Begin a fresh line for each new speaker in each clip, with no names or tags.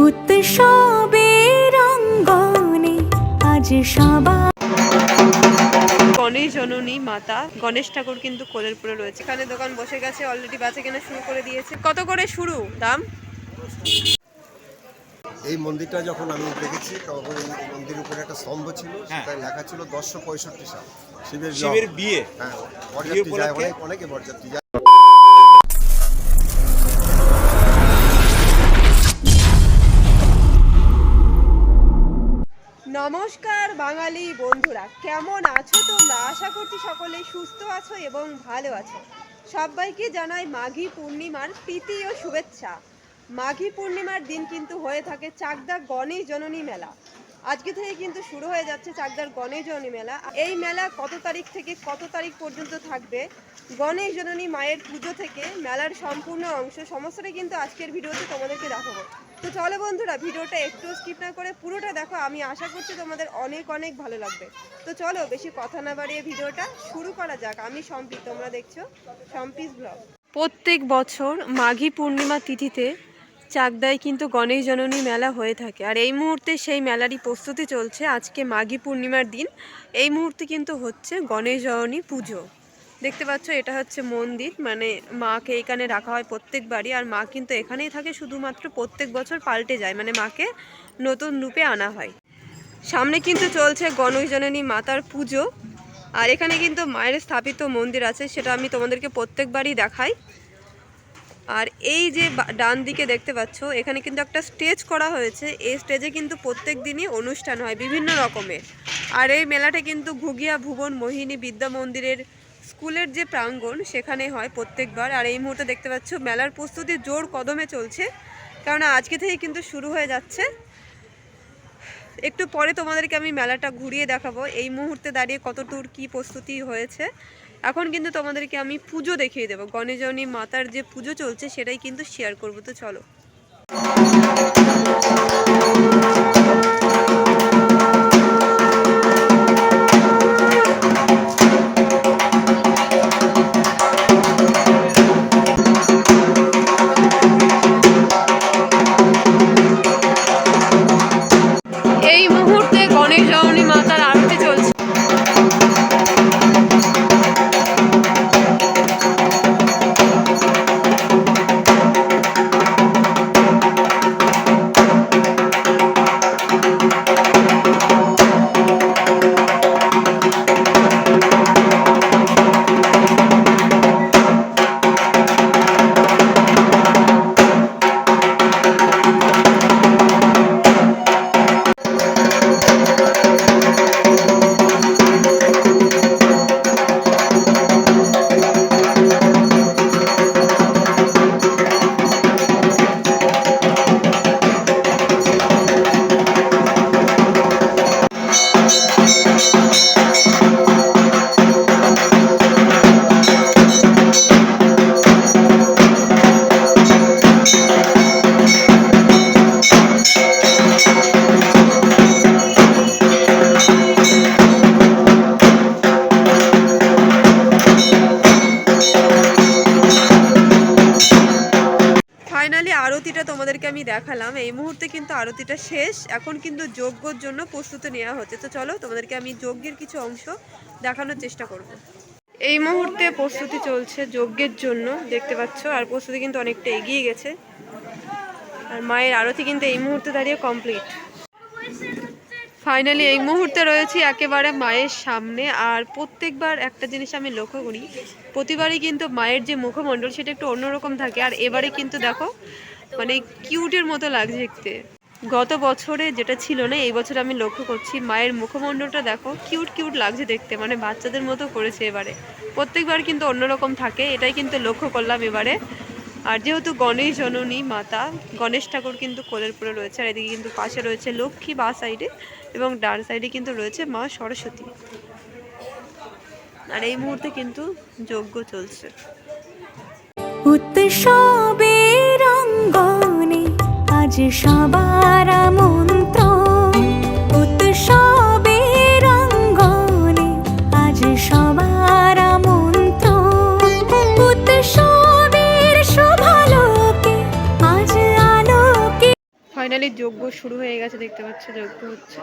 উৎসবের অঙ্গনে আজ সবাই।
গণেশ জননী মাতা গণেশ ঠাকুর কিন্তু কোলের পরে রয়েছে। এখানে দোকান বসে গেছে, অলরেডি বেচা কেনা শুরু করে দিয়েছে। কত করে শুরু দাম?
এই মন্দিরটা যখন আমি দেখেছি তখন মন্দিরের উপরে একটা স্তম্ভ ছিল, সেটাই লেখা ছিল 1065 সাল শিবের বিয়ে। হ্যাঁ, বরযাত্রী যায়, অনেকে বরযাত্রী যায়।
নমস্কার বাঙালি বন্ধুরা, কেমন আছো তোমরা? আশা করছি সকলেই সুস্থ আছো এবং ভালো আছো। সবাইকে জানাই মাঘী পূর্ণিমার প্রীতি ও শুভেচ্ছা। মাঘী পূর্ণিমার দিন কিন্তু হয়ে থাকে চাকদার গণেশ জননী মেলা। আজকে থেকে কিন্তু শুরু হয়ে যাচ্ছে চাকদার গণেশ জননী মেলা। এই মেলা কত তারিখ থেকে কত তারিখ পর্যন্ত থাকবে, গণেশ জননী মায়ের পুজো থেকে মেলার সম্পূর্ণ অংশ সমস্তটাই কিন্তু আজকের ভিডিওতে তোমাদেরকে দেখাবো। তো চলো বন্ধুরা, ভিডিওটা একটু স্কিপ না করে পুরোটা দেখো। আমি আশা করছি তোমাদের অনেক অনেক ভালো লাগবে। তো চলো বেশি কথা না বাড়িয়ে ভিডিওটা শুরু করা যাক। আমি সম্পি, তোমরা দেখছো সম্পিস ব্লগ। প্রত্যেক বছর মাঘী পূর্ণিমা তিথিতে চাকদায় কিন্তু গণেশ জননী মেলা হয়ে থাকে, আর এই মুহূর্তে সেই মেলারই প্রস্তুতি চলছে। আজকে মাঘী পূর্ণিমার দিন, এই মুহূর্তে কিন্তু হচ্ছে গণেশ জননী পুজো। দেখতে পাচ্ছ, এটা হচ্ছে মন্দির, মানে মাকে এখানে রাখা হয় প্রত্যেকবারই। আর মা কিন্তু এখানেই থাকে, শুধুমাত্র প্রত্যেক বছর পাল্টে যায়, মানে মাকে নতুন রূপে আনা হয়। সামনে কিন্তু চলছে গণেশ জননী মাতার পুজো, আর এখানে কিন্তু মায়ের স্থাপিত মন্দির আছে, সেটা আমি তোমাদেরকে প্রত্যেকবারই দেখাই। আর এই যে ডান দিকে দেখতে পাচ্ছ, এখানে কিন্তু একটা স্টেজ করা হয়েছে। এই স্টেজে কিন্তু প্রত্যেক দিনই অনুষ্ঠান হয় বিভিন্ন রকমের। আর এই মেলাটা কিন্তু ঘুগিয়া ভুবন মোহিনী বিদ্যা মন্দিরের স্কুলের যে প্রাঙ্গণ, সেখানে হয় প্রত্যেকবার। আর এই মুহূর্তে দেখতে পাচ্ছ মেলার প্রস্তুতি জোর কদমে চলছে, কারণ আজকে থেকে কিন্তু শুরু হয়ে যাচ্ছে। একটু পরে তোমাদেরকে আমি মেলাটা ঘুরিয়ে দেখাবো এই মুহূর্তে দাঁড়িয়ে কতদূর কি প্রস্তুতি হয়েছে। এখন কিন্তু তোমাদেরকে আমি পুজো দেখিয়ে দেবো, গণেশ জননী মাতার যে পুজো চলছে সেটাই কিন্তু শেয়ার করবো। তো চলো। এই মুহূর্তে গণেশ জননী মাতার আরতি চলছে। ফাইনালি আরতিটা তোমাদেরকে আমি দেখালাম। এই মুহূর্তে কিন্তু আরতিটা শেষ, এখন কিন্তু যজ্ঞর জন্য প্রস্তুতি নেওয়া হচ্ছে। তো চলো তোমাদেরকে আমি যজ্ঞের কিছু অংশ দেখানোর চেষ্টা করব। এই মুহূর্তে প্রস্তুতি চলছে যজ্ঞের জন্য, দেখতে পাচ্ছ। আর প্রস্তুতি কিন্তু অনেকটা এগিয়ে গেছে, আর মায়ের আরতি কিন্তু এই মুহূর্তে দাঁড়িয়ে কমপ্লিট। ফাইনালি এই মুহূর্তে রয়েছি একেবারে মায়ের সামনে। আর প্রত্যেকবার একটা জিনিস আমি লক্ষ্য করি, প্রতিবারই কিন্তু মায়ের যে মুখমণ্ডল সেটা একটু অন্যরকম থাকে। আর এবারে কিন্তু দেখো, মানে কিউটের মতো লাগছে দেখতে। গত বছরে যেটা ছিল না, এই বছর আমি লক্ষ্য করছি মায়ের মুখমণ্ডলটা দেখো কিউট কিউট লাগছে দেখতে, মানে বাচ্চাদের মতো করেছে এবারে। প্রত্যেকবার কিন্তু অন্যরকম থাকে, এটাই কিন্তু লক্ষ্য করলাম এবারে। আর যেহেতু গণেশ জননী মাতা, গণেশ ঠাকুর কিন্তু কোলের পরে রয়েছে। আর এদিকে কিন্তু পাশে রয়েছে লক্ষ্মী বা সাইডে, এবং ডান সাইডে কিন্তু রয়েছে মা সরস্বতী। আর এই মুহূর্তে কিন্তু যজ্ঞ চলছে।
উৎসবের অঙ্গনে আজ সবার আমন্ত্রণ। উৎসবের অঙ্গনে আজ সবার আমন্ত্রণ। উৎসবের শোভালোকে আজ আলোকে।
ফাইনালি যজ্ঞ শুরু হয়ে গেছে, দেখতে পাচ্ছ যজ্ঞ হচ্ছে।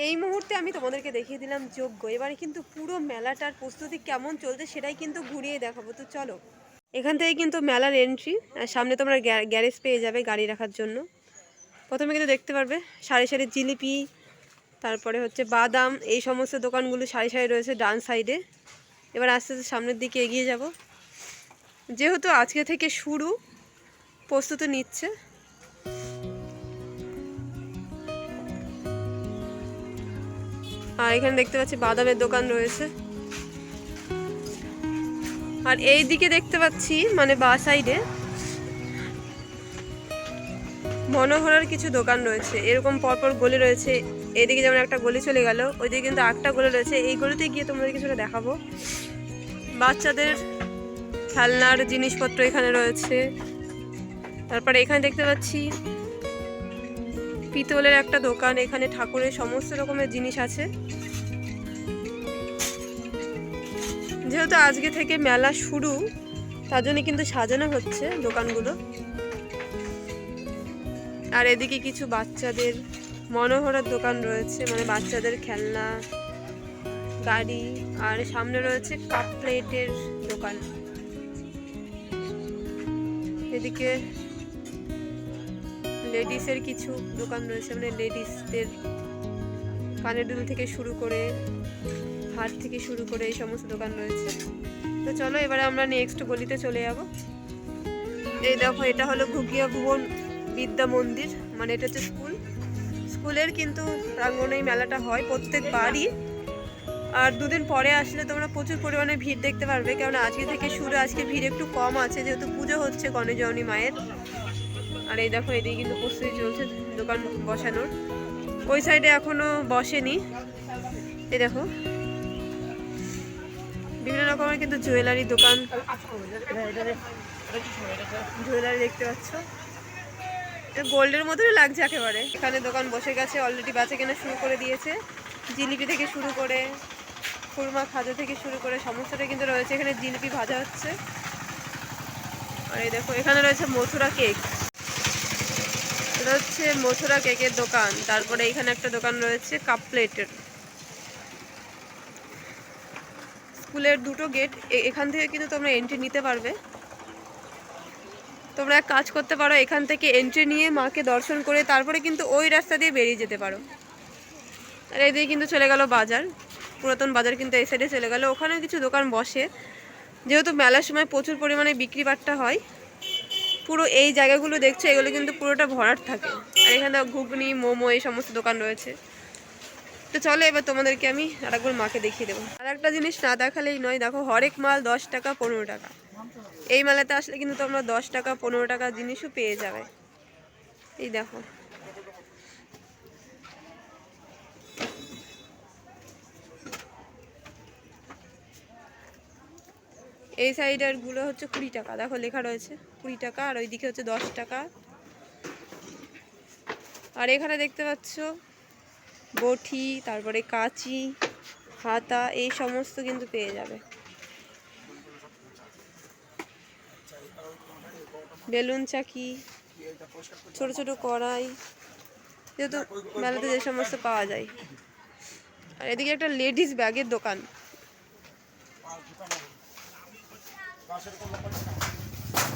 এই মুহূর্তে আমি তোমাদেরকে দেখিয়ে দিলাম যজ্ঞ। এবারে কিন্তু পুরো মেলাটার প্রস্তুতি কেমন চলছে সেটাই কিন্তু ঘুরিয়ে দেখাবো। তো চলো, এখান থেকে কিন্তু মেলার এন্ট্রি, আর সামনে তোমরা গ্যারেজ পেয়ে যাবে গাড়ি রাখার জন্য। প্রথমে কিন্তু দেখতে পারবে সারি সারি জিলিপি, তারপরে হচ্ছে বাদাম, এই সমস্ত দোকানগুলো সারি সারি রয়েছে ডান সাইডে। এবার আস্তে আস্তে সামনের দিকে এগিয়ে যাব। যেহেতু আজকে থেকে শুরু, প্রস্তুতি নিচ্ছে। আর এখানে দেখতে পাচ্ছি বাদামের দোকান রয়েছে। আর এই দিকে দেখতে পাচ্ছি মানে বা সাইডে মনোহরার কিছু দোকান রয়েছে। এরকম পরপর গলি রয়েছে। এদিকে যেমন একটা গলি চলে গেল, ওইদিকে কিন্তু একটা গলি রয়েছে। এই গলিতে গিয়ে তোমাদের কিছুটা দেখাবো। বাচ্চাদের খেলনার জিনিসপত্র এখানে রয়েছে। তারপরে এখানে দেখতে পাচ্ছি পিতলের একটা দোকান। এখানে ঠাকুরের সমস্ত রকমের জিনিস আছে। যেহেতু আজকে থেকে মেলা শুরু, তার জন্য কিন্তু সাজানো হচ্ছে দোকানগুলো। আর এদিকে কিছু বাচ্চাদের মনোহরার দোকান রয়েছে, মানে বাচ্চাদের খেলনা, গাড়ি। আর সামনে রয়েছে কাপ প্লেটের দোকান। এদিকে লেডিসের কিছু দোকান রয়েছে, মানে লেডিসদের কানের দুল থেকে শুরু করে, হাত থেকে শুরু করে এই সমস্ত দোকান রয়েছে। তো চলো এবারে আমরা নেক্সট গলিতে চলে যাব। এই দেখো, এটা হলো ঘুগিয়া ভুবন বিদ্যা মন্দির, মানে এটা হচ্ছে স্কুলের কিন্তু প্রাঙ্গণেই মেলাটা হয় প্রত্যেকবারই। আর দুদিন পরে আসলে তোমরা প্রচুর পরিমাণে ভিড় দেখতে পারবে, কেননা আজকে থেকে শুরু। আজকে ভিড় একটু কম আছে, যেহেতু পুজো হচ্ছে গণেশজননী মায়ের। আর এই দেখো, এদিকে কিন্তু প্রস্তুতি চলছে দোকান বসানোর। ওই সাইডে এখনো বসেনি। এই দেখো, বিভিন্ন রকমের কিন্তু জুয়েলারি দোকান, জুয়েলারি দেখতে পাচ্ছ। গোল্ডের মতোই লাগছে একেবারে। এখানে দোকান বসে গেছে, অলরেডি বেচা কেনা শুরু করে দিয়েছে। জিলিপি থেকে শুরু করে খুরমা খাজা থেকে শুরু করে সমস্তটা কিন্তু রয়েছে। এখানে জিলিপি ভাজা হচ্ছে। আর এই দেখো, এখানে রয়েছে মথুরা কেক। এটা হচ্ছে মথুরা কেকের দোকান। তারপরে এখানে একটা দোকান রয়েছে কাপ প্লেটের। স্কুলের দুটো গেট, এখান থেকে কিন্তু তোমরা এন্ট্রি নিতে পারবে। তোমরা এক কাজ করতে পারো, এখান থেকে এন্ট্রি নিয়ে মাকে দর্শন করে তারপরে কিন্তু ওই রাস্তা দিয়ে বেরিয়ে যেতে পারো। আর এদিকে কিন্তু চলে গেল বাজার, পুরাতন বাজার কিন্তু এই সাইডে চলে গেল। ওখানেও কিছু দোকান বসে, যেহেতু মেলার সময় প্রচুর পরিমাণে বিক্রি বাট্টা হয়। পুরো এই জায়গাগুলো দেখছো, এগুলো কিন্তু পুরোটা ভরাট থাকে। আর এখানে ঘুগনি, মোমো, এই সমস্ত দোকান রয়েছে। তো চলো এবার তোমাদেরকে আমি আরেকবার মাকে দেখিয়ে দেবো। আর একটা জিনিস না দেখালেই নয়, দেখো হরেক মাল 10 টাকা 15 টাকা। এই মেলাতে আসলে কিন্তু তোমরা 10 টাকা 15 টাকা জিনিসও পেয়ে যাবে। এই দেখো, এই সাইডের গুলো হচ্ছে 20 টাকা। দেখো লেখা রয়েছে 20 টাকা, আর ওইদিকে হচ্ছে 10 টাকা। আর এখানে দেখতে পাচ্ছ বটি, তারপরে কাঁচি, হাতা, এই সমস্ত কিন্তু পেয়ে যাবে। বেলুন চাকি, ছোট ছোট কড়াই, যেহেতু মেলাতে যে সমস্ত পাওয়া যায়। আর এদিকে একটা লেডিস ব্যাগের দোকান।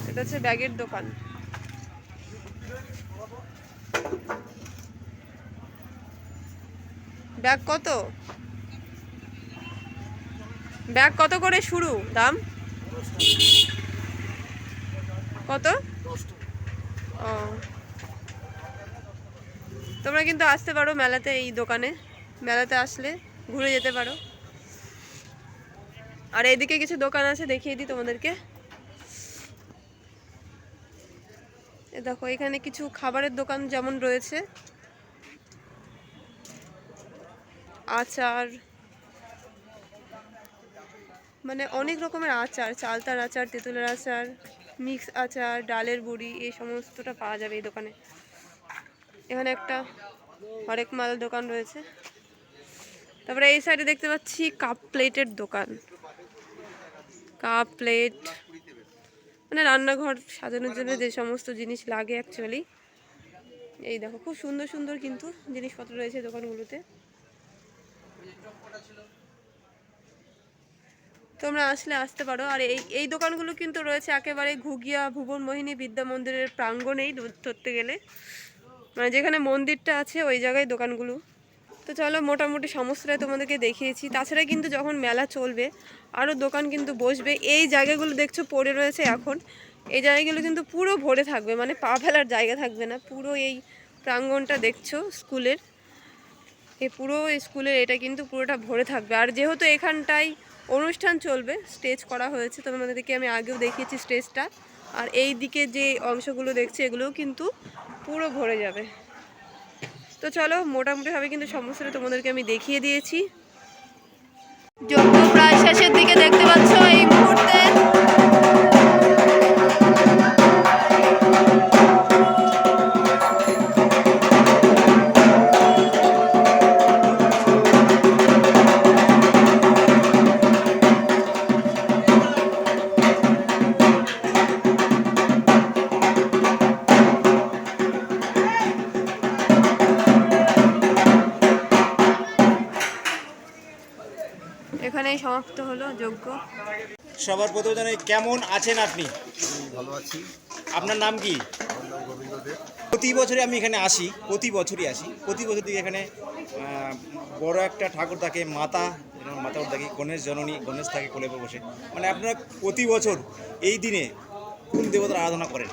এটা হচ্ছে ব্যাগের দোকান। ব্যাগ কত? ব্যাগ কত করে শুরু দাম? কত? ও, তোমরা কিন্তু আসতে পারো মেলাতে, এই দোকানে মেলাতে আসলে ঘুরে যেতে পারো। আর এইদিকে কিছু দোকান আছে, দেখিয়ে দিই তোমাদেরকে। দেখো এখানে কিছু খাবারের দোকান যেমন রয়েছে, আচার, মানে অনেক রকমের আচার, চালতার আচার, তেঁতুলের আচার, মিক্স আচার, ডালের বড়ি, এই সমস্তটা পাওয়া যাবে এই দোকানে। এখানে একটা হরেক মাল দোকান রয়েছে। তারপরে এই সাইডে দেখতে পাচ্ছি কাপ প্লেটের দোকান। কাপ প্লেট মানে রান্নাঘর সাজানোর জন্য যে সমস্ত জিনিস লাগে অ্যাকচুয়ালি। এই দেখো খুব সুন্দর সুন্দর কিন্তু জিনিসপত্র রয়েছে দোকানগুলোতে। তোমরা আসলে আসতে পারো। আর এই দোকানগুলো কিন্তু রয়েছে একেবারে ঘুগিয়া ভুবন মোহিনী বিদ্যা মন্দিরের প্রাঙ্গণেই ধরতে গেলে, মানে যেখানে মন্দিরটা আছে ওই জায়গায় দোকানগুলো। তো চলো মোটামুটি সমস্তটাই তোমাদেরকে দেখিয়েছি। তাছাড়া কিন্তু যখন মেলা চলবে আরও দোকান কিন্তু বসবে। এই জায়গাগুলো দেখছো পড়ে রয়েছে এখন, এই জায়গাগুলো কিন্তু পুরো ভরে থাকবে, মানে পা ফেলার জায়গা থাকবে না। পুরো এই প্রাঙ্গণটা দেখছো স্কুলের, এই পুরো স্কুলের এটা কিন্তু পুরোটা ভরে থাকবে। আর যেহেতু এখানটায় অনুষ্ঠান চলবে, স্টেজ করা হয়েছে, তোমাদেরকে আমি আগেও দেখিয়েছি স্টেজটা। আর এই দিকে যে অংশগুলো দেখছি এগুলোও কিন্তু পুরো ভরে যাবে। তো চলো মোটামুটিভাবে কিন্তু সমস্তটা তোমাদেরকে আমি দেখিয়ে দিয়েছি। যজ্ঞ প্রায় শেষের দিকে দেখতে পাচ্ছ এই মুহূর্তে। এখানেই সমাপ্ত হলো যজ্ঞ।
সবার প্রথমে জানাই কেমন আছেন আপনি?
ভালো আছি।
আপনার নাম কি?
আমার নাম গোবিন্দ দেব।
প্রতি বছরই আমি এখানে আসি, প্রতি বছরই আসি। প্রতি বছর থেকে এখানে বড় একটা ঠাকুর থাকে, মাতা মাতাও থাকে, গণেশ জননী, গণেশ থাকে কোলে বসে। মানে আপনারা প্রতি বছর এই দিনে কোন দেবতার আরাধনা করেন?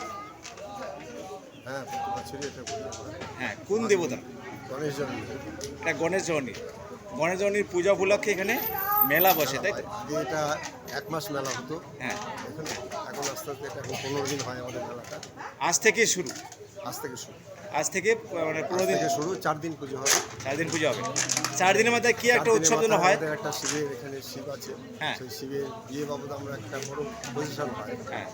হ্যাঁ, প্রতি বছরই এটা পূজা করা হয়।
হ্যাঁ, কোন দেবতা?
গণেশ জন্ম।
এটা গণেশ জননী। গণেশ জননীর পূজা উপলক্ষে এখানে মেলা বসে, তাই তো?
আগে এটা 1 মাস মেলা হতো।
হ্যাঁ,
এখন আস্তে আস্তে এটা 15 দিন হয় আমাদের মেলাটা।
আজ থেকে শুরু।
আজ থেকে শুরু।
আজ থেকে মানে
আজ
15 দিন
থেকে শুরু, 4 দিন পুজো হবে।
4 দিন পূজা হবে। 4 দিনের মধ্যে কি একটা
4 দিনের
উৎসব যেন
মাথায়
হয়?
আমাদের একটা শিবের, এখানে শিব আছে।
হ্যাঁ।
সেই শিবের বিয়ে বাবদ আমরা একটা বড় পজিশন হয়।
হ্যাঁ,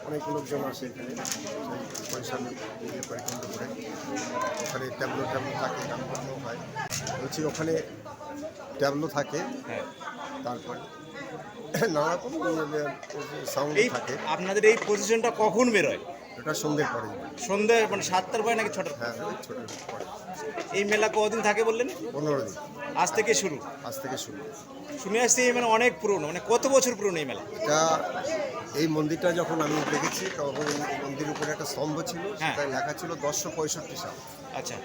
অনেক লোকজন আসে এখানে, সেই পজিশন বিয়ে পরিচালনা করে। ওখানে ট্যাবলো থাকে, গান করতেও হয়। বলছি ওখানে ট্যাবলো থাকে,
হ্যাঁ।
তারপরে নানা রকম সাউন্ড
এই
থাকে।
আপনাদের এই পজিশনটা কখন বেরোয়?
এটা সন্ধ্যের পরে।
সন্ধ্যে মানে 7টার পরে নাকি 6টার?
হ্যাঁ, ওই ছোটো পরে।
এই মেলা কদিন থাকে বললেন?
15 দিন।
আজ থেকে শুরু।
আজ থেকে শুরু।
শুনে আসছি এই মেলা অনেক পুরনো, মানে কত বছর পুরনো এই মেলা?
এটা এই মন্দিরটা যখন আমি দেখেছি তখন এই মন্দিরের উপরে একটা স্তম্ভ ছিল,
হ্যাঁ।
সেটাই লেখা ছিল 1065 সাল।
আচ্ছা,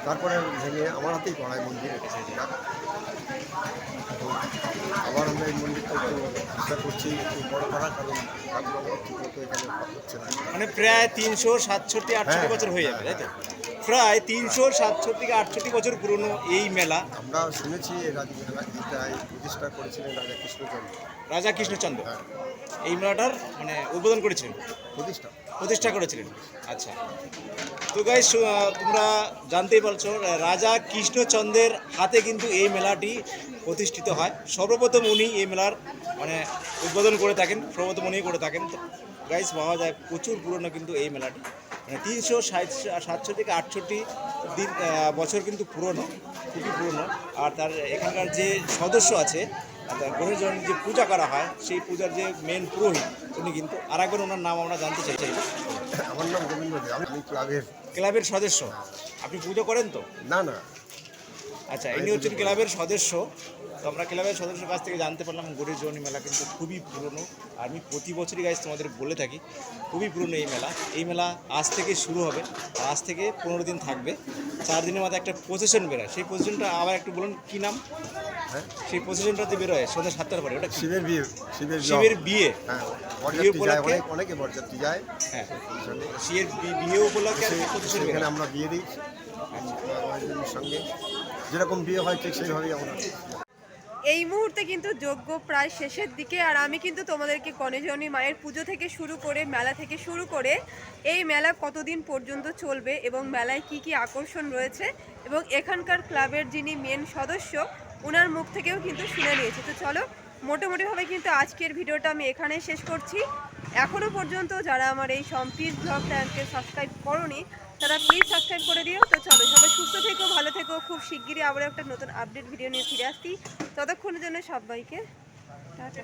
তারপরে ভেঙে আমার হাতেই পড়ায় মন্দির এটা। আবার আমরা এই মন্দিরটা একটু চেষ্টা করছি একটু বড় করার, কারণ কাজকর্ম ঠিকমতো এখানে হচ্ছে না।
মানে প্রায় 367-68 বছর হয়ে যাবে, তাই তো? প্রায় 367-68 বছর পুরনো এই মেলা।
আমরা শুনেছি এই মেলা এটা প্রতিষ্ঠা করেছিলেন রাজা কৃষ্ণচন্দ্র।
রাজা কৃষ্ণচন্দ্র
হ্যাঁ,
এই মেলাটার মানে উদ্বোধন করেছিলেন, প্রতিষ্ঠা করেছিলেন। আচ্ছা, তো গাইস তোমরা জানতেই পারছো রাজা কৃষ্ণচন্দ্রের হাতে কিন্তু এই মেলাটি প্রতিষ্ঠিত হয়। সর্বপ্রথম উনি এই মেলার মানে উদ্বোধন করে থাকেন, সর্বপ্রথম উনি করে থাকেন। তো গাইস পাওয়া যায় প্রচুর পুরনো কিন্তু এই মেলাটি, মানে 367-68 দিন বছর কিন্তু পুরনো, খুবই পুরনো। আর তার এখানকার যে সদস্য আছে, গণেশ জননীর যে পূজা করা হয়, সেই পূজার যে মেন পুরোহিত উনি কিন্তু, আর একবার ওনার নাম আমরা জানতে চাই।
আমার নাম গোবিন্দ দেব, আমি
ক্লাবের সদস্য। আপনি পুজো করেন তো?
না না।
আচ্ছা, ইনি হচ্ছেন ক্লাবের সদস্য। তো আমরা ক্লাবের সদস্যের কাছ থেকে জানতে পারলাম গণেশ জননী মেলা কিন্তু খুবই পুরনো। আর আমি প্রতি বছরই গাইজ তোমাদের বলে থাকি খুবই পুরনো এই মেলা। এই মেলা আজ থেকে শুরু হবে, আজ থেকে 15 দিন থাকবে। 4 দিনের মধ্যে একটা প্রসেশন বেরোয়। সেই প্রসেশনটা আবার একটু বলুন কি নাম?
হ্যাঁ,
সেই প্রসেশনটাতে বেরোয় সন্ধ্যা 7টার পরে। ওটা
শিবের বিয়ে।
শিবের বিয়ে।
হ্যাঁ,
বিয়ে উপলক্ষে
অনেকে বরযাত্রী যায়।
হ্যাঁ, শিবের বিয়ে উপলক্ষে একটা প্রসেশন
এখানে
বেরোয়।
আমরা বিয়ে দিই সঙ্গে, যেরকম বিয়ে হয় ঠিক সেইভাবেই আমরা।
এই মুহূর্তে কিন্তু যজ্ঞ প্রায় শেষের দিকে, আর আমি কিন্তু তোমাদেরকে গণেশজনী মায়ের পুজো থেকে শুরু করে মেলা থেকে শুরু করে এই মেলা কতদিন পর্যন্ত চলবে এবং মেলায় কি কি আকর্ষণ রয়েছে এবং এখানকার ক্লাবের যিনি মেন সদস্য ওনার মুখ থেকেও কিন্তু শুনে নিয়েছি। তো চলো, মোটামুটিভাবে কিন্তু আজকের ভিডিওটা আমি এখানেই শেষ করছি। এখনও পর্যন্ত যারা আমার এই সম্পিস ব্লগ চ্যানেলকে সাবস্ক্রাইব করোনি তারা প্লিজ সাবস্ক্রাইব করে দিও। তো চলো, সবাই সুস্থ থেকো, ভালো থেকো। খুব শিগগিরই আবার একটা নতুন আপডেট ভিডিও নিয়ে ফিরে আসছি। ততক্ষণের জন্য সবাইকে টাটা।